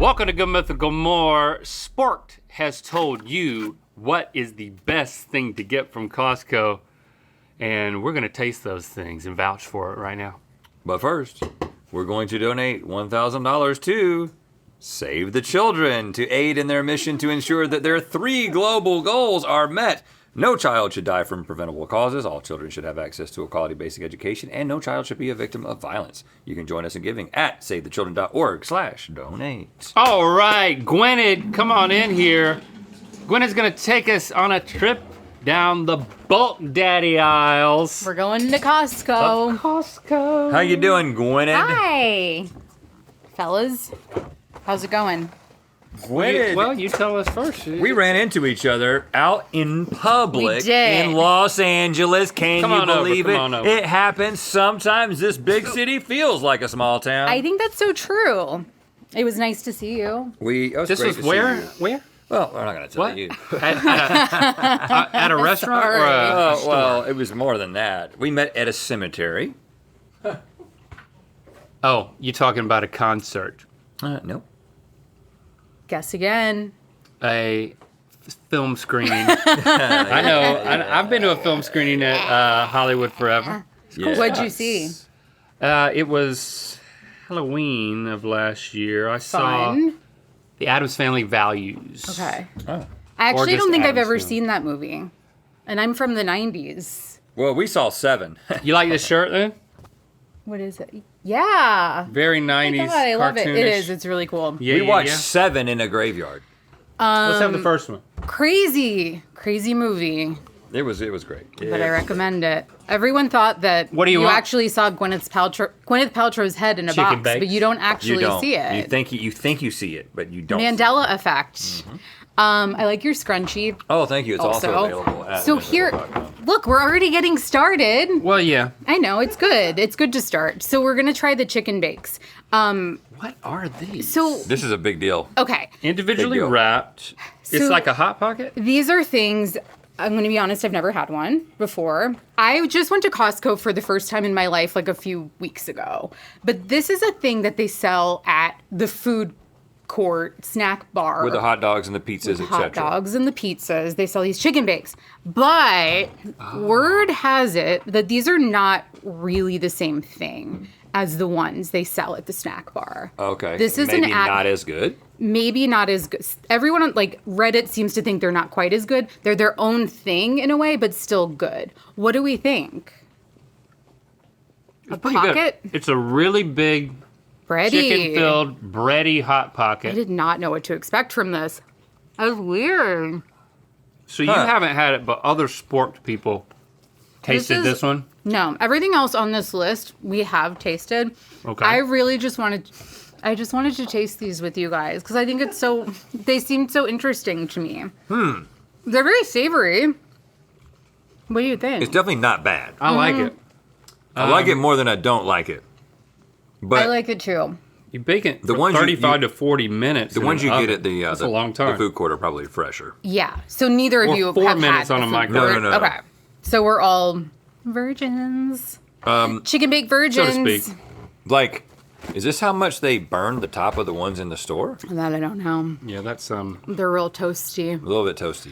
Welcome to Good Mythical More. Sport has told you what is the best thing to get from Costco, and we're gonna taste those things and vouch for it right now. But first, we're going to donate $1,000 to Save the Children to aid in their mission to ensure that their 3 global goals are met. No child should die from preventable causes. All children should have access to a quality basic education, and no child should be a victim of violence. You can join us in giving at savethechildren.org/donate. All right, Gwyneth, come on in here. Gwyneth's gonna take us on a trip down the bulk daddy aisles. We're going to Costco. Costco. How you doing, Gwyneth? Hi, fellas. How's it going? Gwyneth. Well, you tell us first. We ran into each other out in public We did. in Los Angeles. Can Come you on over, believe come it? on over. It happens. Sometimes this big city feels like a small town. I think that's so true. It was nice to see you. This was where? Where? Well, we're not going to tell What? you. At a restaurant or a Oh, well, it was more than that. We met at a cemetery. Oh, you talking about a concert? Nope. Guess again. A film screening. I know. I've been to a film screening at Hollywood Forever. Yes. What'd you see? It was Halloween of last year. I saw Fun. The Addams Family Values. Okay. Oh. I actually just don't think I've Addams ever Family. seen that movie. And I'm from the 90s. Well, we saw 7. You like this shirt then? What is it? Yeah. Very Oh my 90s. God, I love it. It cartoonish. is. It's really cool. Yeah, We watched yeah. 7 in a graveyard. Let's have the first one. Crazy movie. It was great. But I recommend it. Everyone thought that What do you want? actually saw Gwyneth Paltrow's head in a Chicken box, bakes? but you don't You actually don't. see it. You think you see it, but you don't. Mandela effect. I like your scrunchie. Oh, thank you. It's also available at So here, look, we're already getting started. Well, yeah. I know, it's good. It's good to start. So we're going to try the chicken bakes. What are these? So, This is a big deal. okay. Individually Big deal. wrapped. It's So- like a Hot Pocket? These are things, I'm going to be honest, I've never had one before. I just went to Costco for the first time in my life like a few weeks ago. But this is a thing that they sell at the food court snack bar. With the hot dogs and the pizzas, etc. hot dogs and the pizzas. They sell these chicken bakes. But word has it that these are not really the same thing as the ones they sell at the snack bar. Okay. This is maybe an ad- not as good. Maybe not as good. Everyone on like Reddit seems to think they're not quite as good. They're their own thing in a way, but still good. What do we think? It's pretty good. It's a really big Bready. chicken-filled, bready Hot I Pocket. did not know what to expect from this. That was weird. So you haven't had it, but other sport people tasted is- this one? No, everything else on this list we have tasted. Okay. I just wanted to taste these with you guys because I think they seem so interesting to me. They're very savory. What do you think? It's definitely not bad. I like it. I like it more than I don't like it. But I like it too. You bake it The for ones 35 to 40 minutes. the in ones an you get oven. at the That's a long time. the food court are probably fresher. Yeah. So neither of Or you 4 have minutes had on the a food microwave. court. No. Okay. So we're all virgins. Chicken bake virgins. So to speak. Like, is this how much they burn the top of the ones in the store? That I don't know. Yeah, that's They're real toasty. A little bit toasty.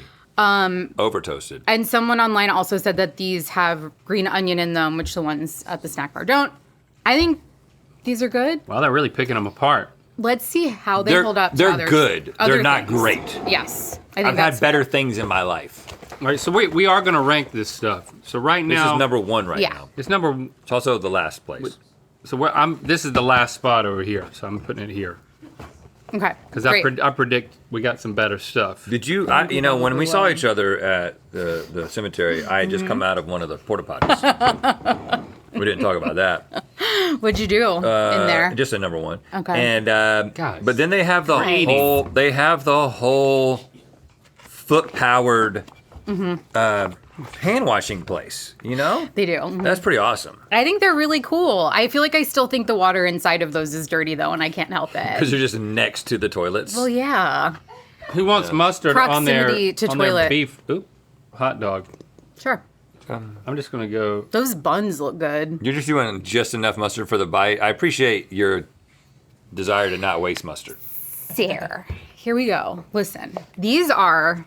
Over toasted. And someone online also said that these have green onion in them, which the ones at the snack bar don't. I think these are good. Well, they're really picking them apart. Let's see how they They're hold up to they're other good. other They're not things. great. Yes. I think I've that's had better things in my life. All right, so we are going to rank this stuff. So right This now, is number 1 right Yeah. now. it's number. It's also the last place. So this is the last spot over here. So I'm putting it here Okay. because Great. I predict we got some better stuff. Did you? When we saw each other at the cemetery, I had just come out of one of the porta potties. We didn't talk about that. What'd you do in there? Just a number 1. Okay. And Guys, but then they have the whole. They have the whole foot powered hand washing place. You know, They do. that's pretty awesome. I think they're really cool. I feel like I still think the water inside of those is dirty though, and I can't help Because it. they're just next to the toilets. Well, yeah. Who wants mustard on their Proximity to on their toilet. beef? Oop, hot dog. Sure. I'm just gonna go. Those buns look good. You're just doing just enough mustard for the bite. I appreciate your desire to not waste mustard. Sarah, here we go. Listen, these are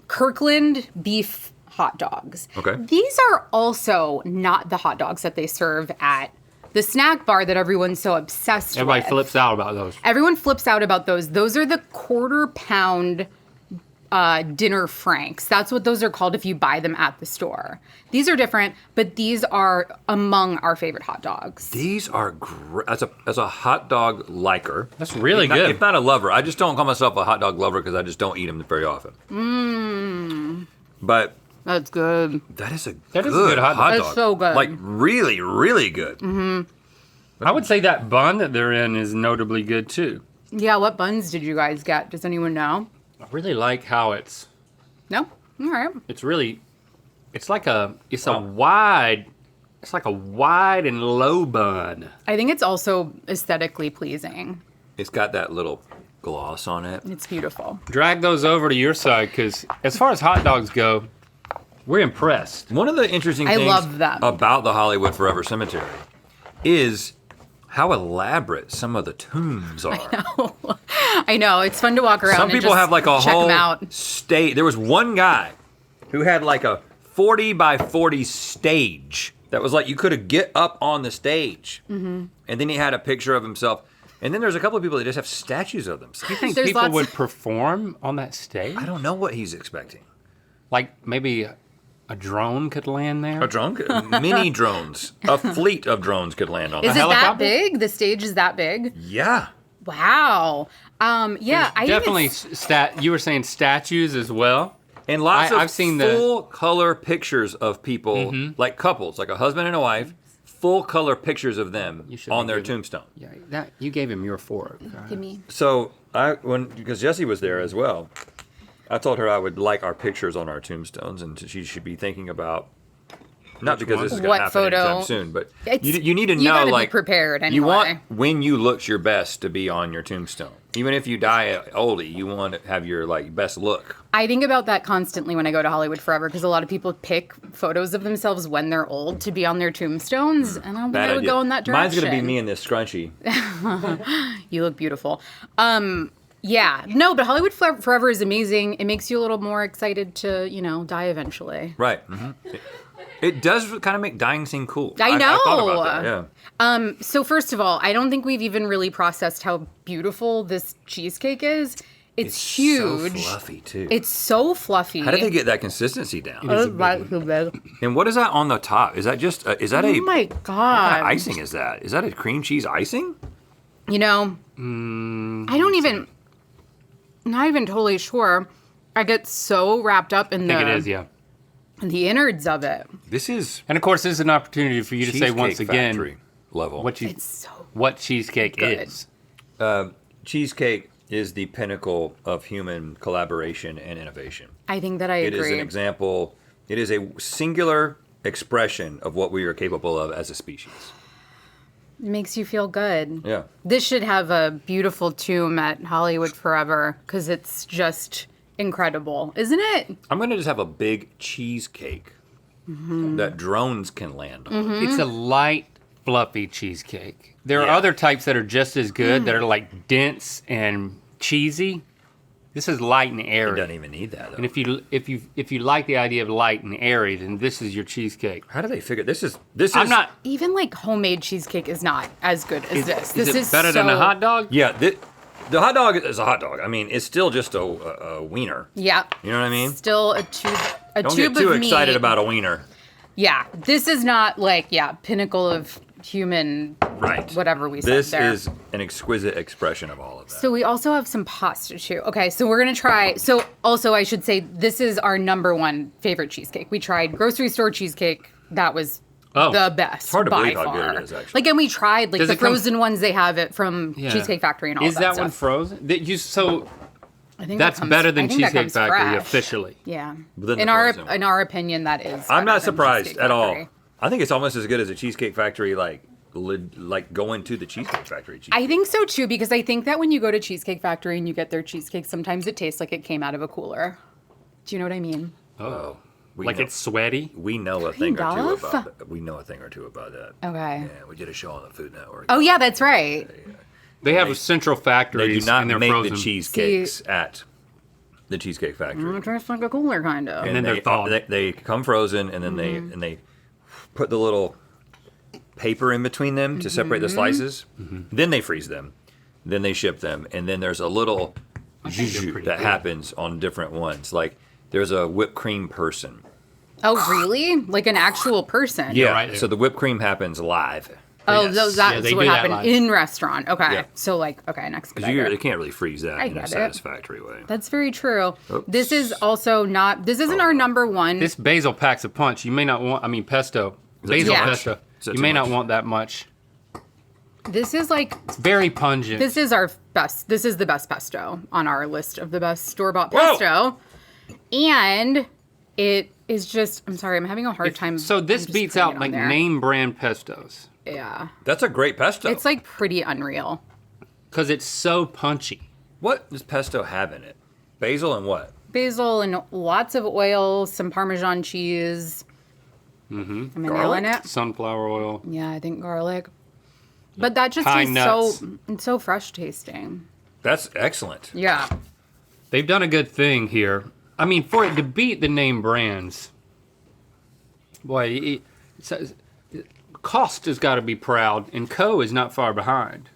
Kirkland beef hot dogs. Okay. These are also not the hot dogs that they serve at the snack bar that everyone's so obsessed Everybody with. flips out about those. Everyone flips out about those. Those are the quarter-pound dinner franks. That's what those are called if you buy them at the store. These are different, but these are among our favorite hot dogs. These are great. As a hot dog liker. That's really if not, good. If not a lover, I just don't call myself a hot dog lover because I just don't eat them very often. But That's good. that is a That good is a good hot dog. It's so good. Like really, really good. I would say that bun that they're in is notably good too. Yeah, what buns did you guys get? Does anyone know? I really like how it's No? All right. like a wide and low bun. I think it's also aesthetically pleasing. It's got that little gloss on it. It's beautiful. Drag those over to your side because as far as hot dogs go, we're impressed. One of the interesting I things love them. about the Hollywood Forever Cemetery is how elaborate some of the tombs are. I know. It's fun to walk around Some and people just have like a check whole them out. stage. There was one guy who had like a 40 by 40 stage that was like you could have get up on the stage. And then he had a picture of himself. And then there's a couple of people that just have statues of themselves. You think There's people lots would of- perform on that stage? I don't know what he's expecting. Like maybe a drone could land there? A drone? Mini drones. A fleet of drones could land on Is that. it that helicopter? big? The stage is that big? Yeah. Wow. Yeah, I Definitely think you were saying statues as well. And lots of I've seen full color pictures of people, like couples, like a husband and a wife, full color pictures of them You should on be their giving- tombstone. Yeah, you gave him your fork. Give me. So because Jessie was there as well, I told her I would like our pictures on our tombstones, and she should be thinking about. Not Which because this is one? going What to happen anytime photo? soon, but It's- you need to you know, gotta be like, prepared you want anyway. when you looked your best to be on your tombstone. Even if you die a oldie, you want to have your like best look. I think about that constantly when I go to Hollywood Forever because a lot of people pick photos of themselves when they're old to be on their tombstones, and I don't think Bad I would idea. go in that direction. Mine's going to be me in this scrunchie. You look beautiful. Yeah, no, but Hollywood Forever is amazing. It makes you a little more excited to, die eventually. Right. It does kind of make dying seem cool. I I thought about know. that, yeah. So first of all, I don't think we've even really processed how beautiful this cheesecake is. It's huge. So fluffy too. It's so fluffy. How did they get that consistency down? Oh And what is that on the top? Is that just is that a my what god! kind of icing is that? Is that a cream cheese icing? I don't even. Not even totally sure. I get so wrapped up in I think it is, yeah. the innards of it. This is And of course, this is an opportunity for you to say Cheesecake once again Factory level. what So cheesecake good. is. Cheesecake is the pinnacle of human collaboration and innovation. I think that I It agree. is an example. It is a singular expression of what we are capable of as a species. It makes you feel good. Yeah. This should have a beautiful tomb at Hollywood Forever because it's just incredible, isn't it? I'm going to just have a big cheesecake that drones can land on. It's a light, fluffy cheesecake. There are Yeah. other types that are just as good that are like dense and cheesy. This is light and It airy. doesn't even need that, though. And if you like the idea of light and airy, then this is your cheesecake. How do they figure this is I'm not. Even like homemade cheesecake is not as good as this. This is is it better than a hot dog? Yeah, the hot dog is a hot dog. I mean, it's still just a wiener. Yeah. You know what I mean? Still a tube. A Don't tube get too of excited meat. about a wiener. Yeah, this is not like pinnacle of human. Right. Whatever we said This there. is an exquisite expression of all of that. So we also have some pasta too. Okay, so we're gonna try. So also, I should say this is our number one favorite cheesecake. We tried grocery store cheesecake. That was the best. It's hard to by believe how far. good it is, actually. Like, and we tried like Does the it come- frozen ones they have it from Yeah. Cheesecake Factory and all Is that that stuff. one frozen? I think That's that comes- better than I think that Cheesecake comes Factory fresh. officially. Yeah. But then the In our frozen one. in our opinion, that is. I'm better not than surprised Cheesecake at all. Factory. I think it's almost as good as a Cheesecake Factory, like going to the Cheesecake Factory. I think so too, because I think that when you go to Cheesecake Factory and you get their cheesecake, sometimes it tastes like it came out of a cooler. Do you know what I mean? Oh, Like it's sweaty. we know a thing or two Kind of. about that. We know a thing or two about that. Okay. Yeah, we did a show on the Food Network. Oh yeah, that's right. They have central They factories do not and they're make frozen. the cheesecakes at the Cheesecake Factory. It tastes like a cooler, kind of. And then they're thawed. they come frozen, and then they put the little paper in between them to separate the slices. Then they freeze them. Then they ship them, and then there's a little jus pretty that good. happens on different ones. Like there's a whipped cream person. Oh, really? Like an actual person? Yeah. right there. So the whipped cream happens live. Oh, Yes. that's Yeah, they what do that happened live. in restaurant. Okay. Yeah. So like, okay, next. Because you can't really freeze that in a get it. satisfactory way. That's very true. Oops. This is also not. This isn't our number one. This basil packs a punch. You may not want. I mean, pesto. that Basil too much? pesto. Is that You too may much? not want that much. This is like. It's very pungent. This is our best. This is the best pesto on our list of the best store bought Whoa! pesto, and it is just. I'm sorry, I'm having a hard time. So this I'm just beats putting out it on like there. name brand pestos Yeah, That's a great pesto. it's like pretty unreal. because it's so punchy. What does pesto have in it? Basil and what? Basil and lots of oil, some Parmesan cheese. Am I nailing it? Sunflower oil. Yeah, I think garlic. But that just Pine tastes nuts. so it's so fresh tasting. That's excellent. Yeah. They've done a good thing here. I mean, for it to beat the name brands, boy, Cost has got to be proud, and Co is not far behind.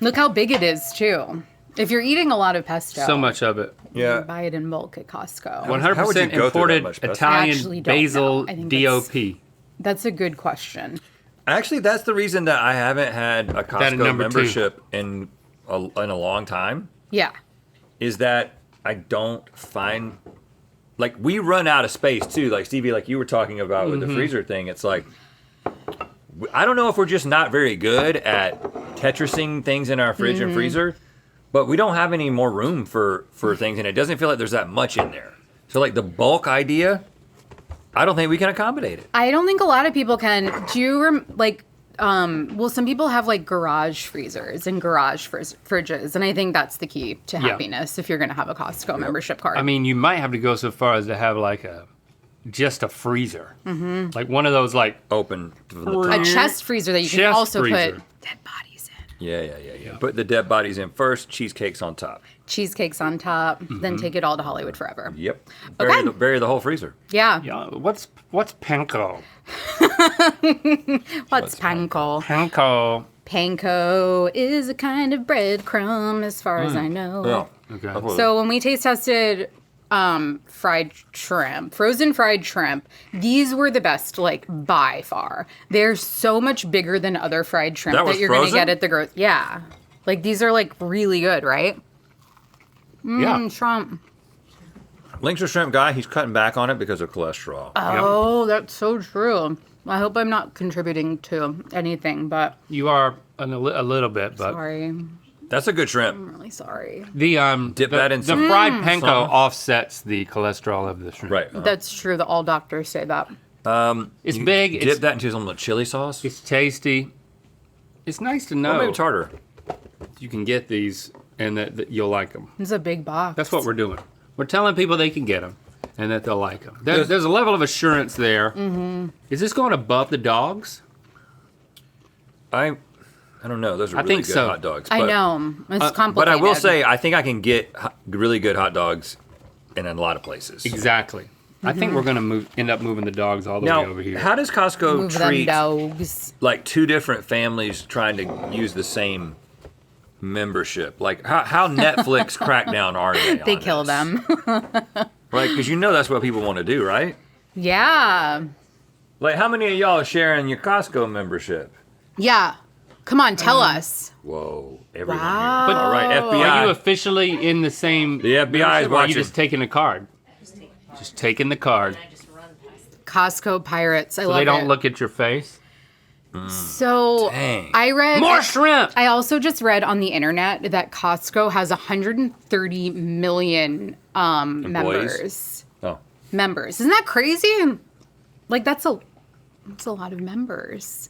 Look how big it is too. If you're eating a lot of pesto, So much of it. you Yeah. buy it in bulk at Costco. 100% go through that imported much pesto? I Italian actually don't basil know. I think DOP. That's a good question. Actually, that's the reason that I haven't had a That at Costco number two. membership in a long time. Yeah. Is that I don't find like we run out of space too. Like Stevie, like you were talking about with the freezer thing. It's like I don't know if we're just not very good at Tetrising things in our fridge and freezer, but we don't have any more room for things, and it doesn't feel like there's that much in there. So like the bulk idea, I don't think we can accommodate it. I don't think a lot of people can. Do you well, some people have like garage freezers and garage fridges, and I think that's the key to Yeah. happiness if you're going to have a Costco membership card. I mean, you might have to go so far as to have like just a freezer. Like one of those like Open from the a top. chest freezer that you can Chest also freezer. put dead bodies in. Yeah. Put the dead bodies in first, cheesecakes on top. Cheesecakes on top, then take it all to Hollywood forever. Yep. Okay. Bury the whole freezer. Yeah. yeah, what's panko? What's panko? Panko. Panko is a kind of breadcrumb, as far as I know. Yeah. Okay. So when we taste tested fried shrimp, frozen fried shrimp, these were the best, like by far. They're so much bigger than other fried shrimp That that was you're gonna frozen? get at the Yeah, like these are like really good, right? yeah. Shrimp. Link's a shrimp guy. He's cutting back on it because of cholesterol. Oh, that's so true. I hope I'm not contributing to anything, but You are a little bit, but sorry. That's a good shrimp. I'm really sorry. the Dip the, that in the some fried panko sauce. offsets the cholesterol of the shrimp. Right. That's true. That all doctors say that. It's big. Dip It's, that into some chili sauce. it's tasty. It's nice to Or know maybe tartar. you can get these and that you'll like them. It's a big box. That's what we're doing. We're telling people they can get them and that they'll like them. There's a level of assurance there. Mm-hmm. Is this going above the dogs? I don't know. Those are I really think good so. hot dogs. I but- know. It's complicated. But I will say, I think I can get really good hot dogs in a lot of places. Exactly. I think we're going to end up moving the dogs all the way Now, over here. how does Costco Move them treat dogs. like two different families trying to use the same membership? Like how Netflix crackdown are they? They on kill this? them. Right? Because you know that's what people want to do, right? Yeah. Like how many of y'all are sharing your Costco membership? Yeah. Come on, tell us. Whoa, everyone Wow. here. All right, Are FBI. you officially in the same? The FBI is membership, or are you watching. just taking the card? Just taking the card. Costco pirates. I So love they don't it. look at your face. So Dang. I read More shrimp. I also just read on the internet that Costco has 130 million members. Oh, Members. Isn't that crazy? Like that's a lot of members.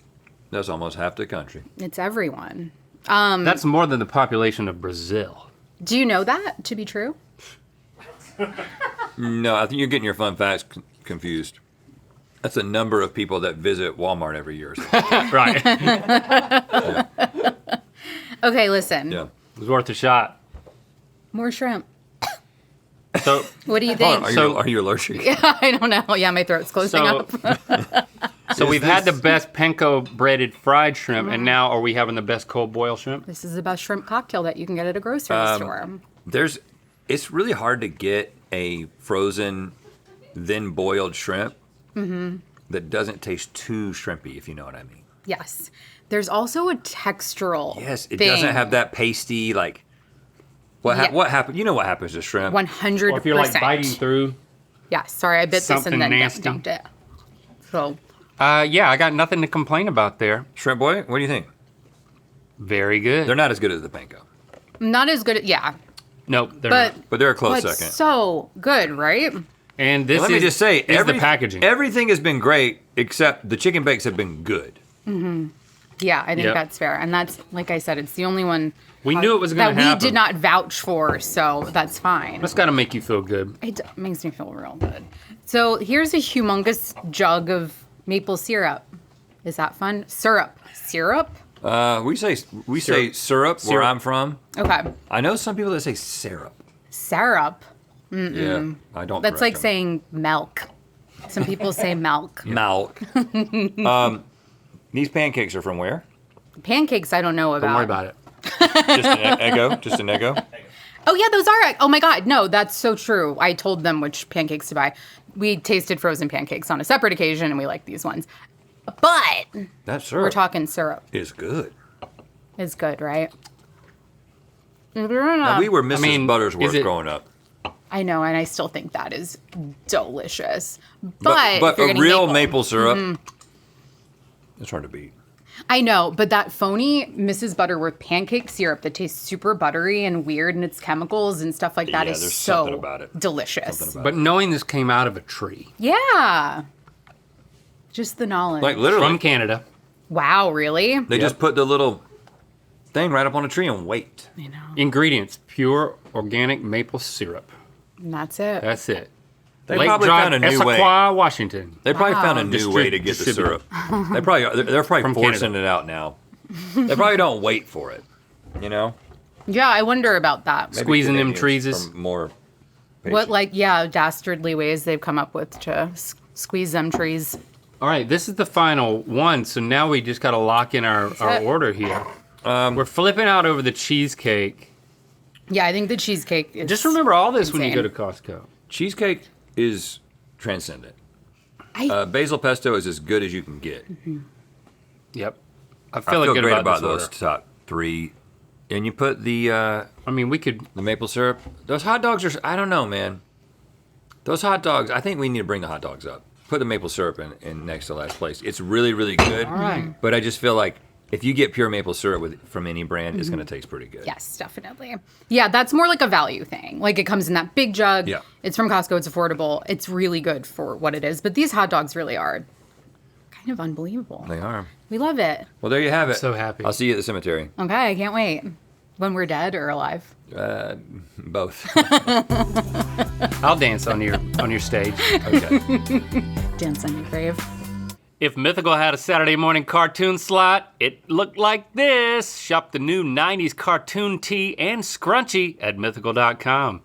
that's almost half the country. It's everyone. That's more than the population of Brazil. Do you know that to be true? No, I think you're getting your fun facts confused. That's the number of people that visit Walmart every year. Right. Okay, listen. Yeah. It was worth a shot. More shrimp. So, What do you Hold think? on, So- are you allergic? Yeah, I don't know. Yeah, my throat's closing so, up. so we've had the this- best panko breaded fried shrimp, and now are we having the best cold boiled shrimp? This is the best shrimp cocktail that you can get at a grocery store. It's really hard to get a frozen, then boiled shrimp that doesn't taste too shrimpy, if you know what I mean. Yes. There's also a textural Yes, it thing. doesn't have that pasty, like, what happened? You know what happens to shrimp. 100%. Or if you're like biting through. Yeah, sorry, I bit this something and then nasty. dunked it. So, Yeah, I got nothing to complain about there. Shrimp boy, what do you think? Very good. They're not as good as the panko, not as good. Yeah, Nope, they're but not. but they're a close but second. so good, right? And this Let me just say, is the packaging. Everything has been great except the chicken bakes have been good. Yeah, I think Yep. that's fair. And that's, like I said, it's the only one We knew it was going that to happen. we did not vouch for, so that's fine. That's got to make you feel good. It makes me feel real good. So here's a humongous jug of maple syrup. Is that fun? Syrup. We say syrup where Syrup. I'm from. Okay. I know some people that say syrup. Syrup. Yeah, I don't. That's correct like them. saying milk. Some people say milk. milk. These pancakes are from where? Pancakes, I don't know about. Don't worry about it. Just an Eggo. Just an Eggo. Oh yeah, those are. Oh my God, no, that's so true. I told them which pancakes to buy. We tasted frozen pancakes on a separate occasion, and we like these ones. But That syrup we're talking syrup. is good. Is good, right? Now, we were Mrs. mean, Buttersworth is it- growing up. I know, and I still think that is delicious. But But if you're a getting real maple syrup, it's hard to beat. I know, but that phony Mrs. Butterworth pancake syrup that tastes super buttery and weird and it's chemicals and stuff like that Yeah, is there's so something about it. delicious. Something about But knowing this came out of a tree Yeah. Just the knowledge. Like literally, from Canada. Wow, really? they just put the little thing right up on a tree and wait. I know. Ingredients: pure organic maple syrup. And that's it. That's it. They Lake probably Drive, found a new way. Issaquah, Washington. They probably found a Wow. new way to get the Distributor. syrup. They're probably From forcing Canada. it out now. They probably don't wait for it. You know, Yeah, I wonder about that. Maybe Squeezing them Canadians trees. are more. What, patient. dastardly ways they've come up with to squeeze them trees. All right, this is the final one. So now we just got to lock in our it. order here. We're flipping out over the cheesecake. Yeah, I think the cheesecake is. Just remember all this when you insane. go to Costco. Cheesecake is transcendent. I- Basil pesto is as good as you can get. Yep. I I feel, feel good great about, about this those order. top three. And you put the I mean, we could. maple syrup. Those hot dogs are. I don't know, man. Those hot dogs. I think we need to bring the hot dogs up. Put the maple syrup in next to last place. It's really, really good. All right. But I just feel like if you get pure maple syrup from any brand, it's going to taste pretty good. Yes, definitely. Yeah, that's more like a value thing. Like it comes in that big jug. Yeah. It's from Costco. It's affordable. It's really good for what it is. But these hot dogs really are kind of unbelievable. They are. We love it. Well, there you have it. So happy. I'll see you at the cemetery. Okay, I can't wait. When we're dead or alive. Both. I'll dance on your stage. Okay. Dance on your grave. If Mythical had a Saturday morning cartoon slot, it looked like this. Shop the new 90s cartoon tee and scrunchie at mythical.com.